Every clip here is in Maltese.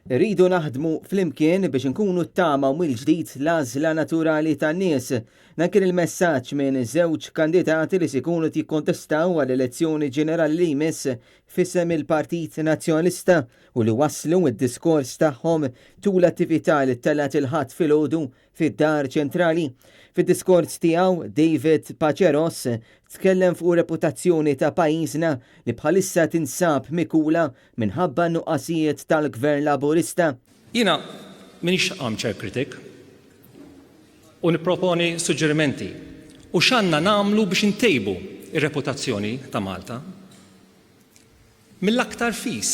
Rridu naħdmu flimkien biex nkunu ttama u mill-ġdid l-għażla naturali tan-nies. Dan kien il-messaġġ minn żewġ kandidati li se jkunu jikkontestaw għall-elezzjoni ġenerali li jmiss f'isem il-Partit Nazzjonalista u li wasslu id-diskors tagħhom tul attività li telat il-ħadd filgħodu fid-Dar Ċentrali. Fid-diskors tiegħu David Paceros tkellem fuq reputazzjoni ta' pajjiżna li bħalissa tinsab mikula minħabba nuqqasijiet tal-Gvern Laburista. Jiena m'iniex armchair critic u nipproponi suġġerimenti u x'għandna nagħmlu biex intejbu ir-reputazzjoni ta' Malta. Mill-aktar fis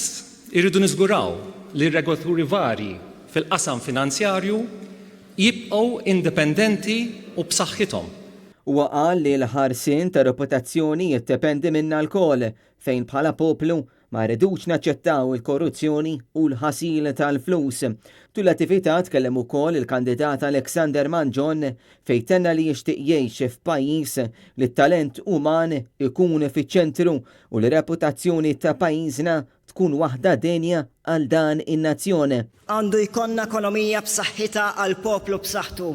irridu niżguraw li r-regolaturi varji fil-qasam finanzjarju jibqgħu indipendenti u b'saħħithom. Huwa qal li l-ħarsien ta' reputazzjoni jiddependi minna l-kol fejn bħala poplu ma rridux naċċettaw il-korruzzjoni u l-ħasil tal-flus. Tul attività tkellem ukoll il-kandidat Alexander Manġon fejn tenna li jixtieq jgħix f'pajjiż li t-talent uman ikun fiċ-ċentru u l-reputazzjoni ta' pajjiżna tkun waħda denja għal dan in-nazzjoni. Għandu jkollna ekonomija b'saħħitha għal poplu b'saħħtu.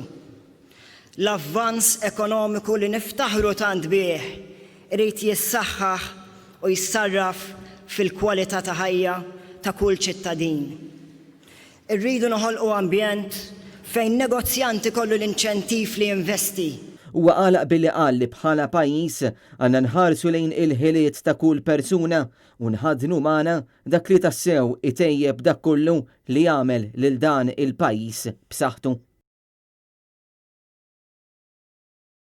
L-avvanz ekonomiku li niftaħru tant bih irid jissaħħaħ u jissarraf fil-kwalità ta' ħajja ta' kull ċittadin. Irridu noħolqu ambjent fejn negozjanti kollu l-inċentiv li jinvesti. Huwa għalaq billi qal li bħala pajjiż għandna nħarsu lejn il-ħiliet ta' kull persuna u nħadnu magħna dak li tassew itejjeb dak kollu li jagħmel lil dan il-pajjiż b'saħħtu.